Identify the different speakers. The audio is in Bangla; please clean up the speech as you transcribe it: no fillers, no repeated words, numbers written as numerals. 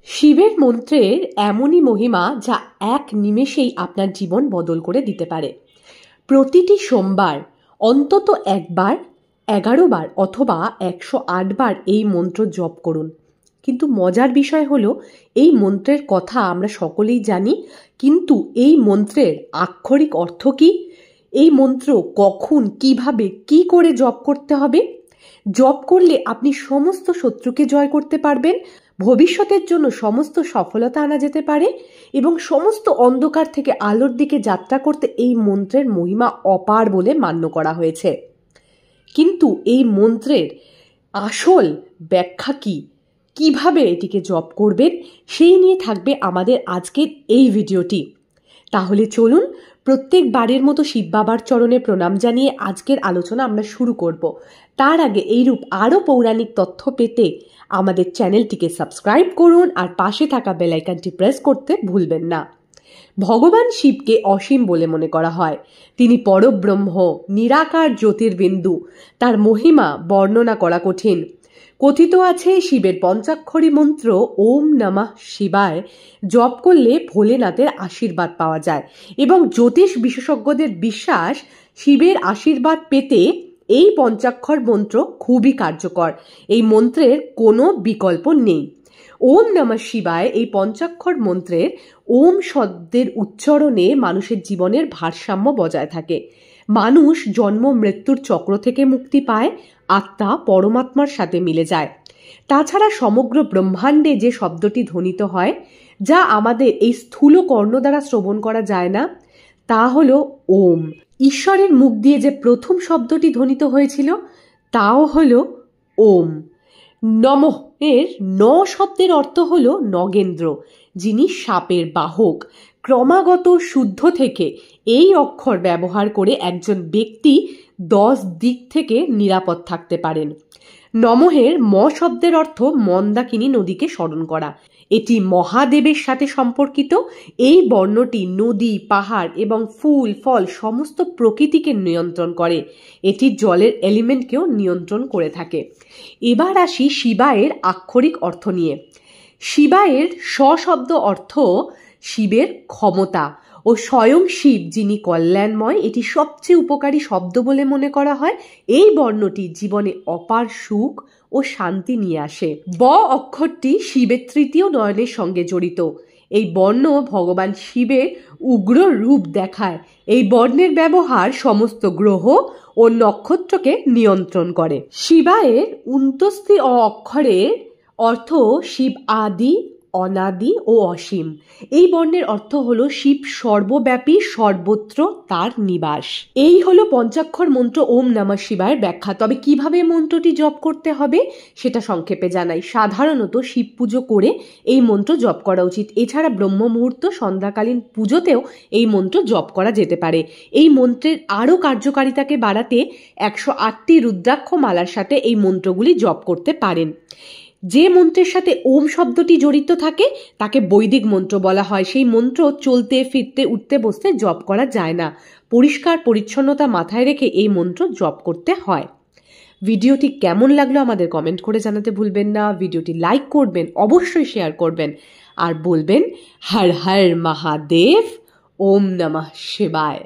Speaker 1: শিবের মন্ত্রের এমনই মহিমা যা এক নিমেষেই আপনার জীবন বদল করে দিতে পারে। প্রতিটি সোমবার অন্তত একবার, 11 বার অথবা 108 বার এই মন্ত্র জপ করুন। কিন্তু মজার বিষয় হলো, এই মন্ত্রের কথা আমরা সকলেই জানি, কিন্তু এই মন্ত্রের আক্ষরিক অর্থ কী? এই মন্ত্র কখন, কিভাবে, কি করে জপ করতে হবে? জপ করলে আপনি সমস্ত শত্রুকে জয় করতে পারবেন, ভবিষ্যতের জন্য সমস্ত সফলতা আনা যেতে পারে এবং সমস্ত অন্ধকার থেকে আলোর দিকে যাত্রা করতে এই মন্ত্রের মহিমা অপার বলে মান্য করা হয়েছে। কিন্তু এই মন্ত্রের আসল ব্যাখ্যা কি, কিভাবে এটিকে জপ করবেন, সেই নিয়ে থাকবে আমাদের আজকের এই ভিডিওটি। তাহলে চলুন, প্রত্যেক বারের মতো শিব বাবার চরণে প্রণাম জানিয়ে আজকের আলোচনা আমরা শুরু করব। তার আগে এইরূপ আরও পৌরাণিক তথ্য পেতে আমাদের চ্যানেলটিকে সাবস্ক্রাইব করুন আর পাশে থাকা বেল আইকনটি প্রেস করতে ভুলবেন না। ভগবান শিবকে অসীম বলে মনে করা হয়। তিনি পরব্রহ্ম, নিরাকার জ্যোতির্বিন্দু। তার মহিমা বর্ণনা করা কঠিন। কথিত আছে, শিবের পঞ্চাক্ষরী মন্ত্র ওম নমঃ শিবায় জপ করলে ভোলেনাথের আশীর্বাদ পাওয়া যায় এবং জ্যোতিষ বিশেষজ্ঞদের বিশ্বাস, শিবের আশীর্বাদ পেতে এই পঞ্চাক্ষর মন্ত্র খুবই কার্যকর। এই মন্ত্রের কোনো বিকল্প নেই। ওম নমঃ শিবায় এই পঞ্চাক্ষর মন্ত্রের ওম শব্দের উচ্চারণে মানুষের জীবনের ভারসাম্য বজায় থাকে। মানুষ জন্ম মৃত্যুর চক্র থেকে মুক্তি পায়, আত্মা পরমাত্মার সাথে মিলে যায়। তাছাড়া সমগ্র ব্রহ্মাণ্ডে যে শব্দটি ধ্বনিত হয়, যা আমাদের এই স্থূল কর্ণ দ্বারা শ্রবণ করা যায় না, তা হলো ওম। ঈশ্বরের মুখ দিয়ে যে প্রথম শব্দটি ধ্বনিত হয়েছিল, তাও হলো ওম। নমঃ এর ন শব্দের অর্থ হলো নগেন্দ্র, যিনি সাপের বাহক। ক্রমাগত শুদ্ধ থেকে এই অক্ষর ব্যবহার করে একজন ব্যক্তি 10 দিক থেকে নিরাপদ থাকতে পারেন। নমঃের ম শব্দের অর্থ মন্দাকিনী নদীকে স্মরণ করা। এটি মহাদেবের সাথে সম্পর্কিত। এই বর্ণটি নদী, পাহাড় এবং ফুল ফল সমস্ত প্রকৃতিকে নিয়ন্ত্রণ করে। এটি জলের এলিমেন্টকেও নিয়ন্ত্রণ করে থাকে। এবার আসি শিবায়ের আক্ষরিক অর্থ নিয়ে। শিবায়ের স শব্দ অর্থ শিবের ক্ষমতা ও স্বয়ং শিব যিনি কল্যাণময়। এটি সবচেয়ে উপকারী শব্দ বলে মনে করা হয়। এই বর্ণটি জীবনে অপার সুখ ও শান্তি নিয়ে আসে। ব অক্ষরটি শিবের তৃতীয় নয়নের সঙ্গে জড়িত। এই বর্ণ ভগবান শিবের উগ্র রূপ দেখায়। এই বর্ণের ব্যবহার সমস্ত গ্রহ ও নক্ষত্রকে নিয়ন্ত্রণ করে। শিবায়ের 29 অক্ষরের অর্থ শিব আদি, অনাদি ও অসীম। এই বর্ণের অর্থ হলো শিব সর্বব্যাপী, সর্বত্র তার নিবাস। এই হলো পঞ্চাক্ষর মন্ত্র ওম নমঃ শিবায়ের ব্যাখ্যা। তবে কিভাবে মন্ত্রটি জপ করতে হবে সেটা সংক্ষেপে জানাই। সাধারণত শিব পুজো করে এই মন্ত্র জপ করা উচিত। এছাড়া ব্রহ্ম মুহূর্ত, সন্ধ্যাকালীন পুজোতেও এই মন্ত্র জপ করা যেতে পারে। এই মন্ত্রের আরও কার্যকারিতাকে বাড়াতে 108টি রুদ্রাক্ষ মালার সাথে এই মন্ত্রগুলি জপ করতে পারেন। যে মন্ত্রের সাথে ওম শব্দটি জড়িত থাকে তাকে বৈদিক মন্ত্র বলা হয়। সেই মন্ত্র চলতে ফিরতে, উঠতে বসতে জপ করা যায় না। পরিষ্কার পরিচ্ছন্নতা মাথায় রেখে এই মন্ত্র জপ করতে হয়। ভিডিওটি কেমন লাগলো আমাদের কমেন্ট করে জানাতে ভুলবেন না। ভিডিওটি লাইক করবেন, অবশ্যই শেয়ার করবেন আর বলবেন হর হর মহাদেব, ওম নমঃ শিবায়।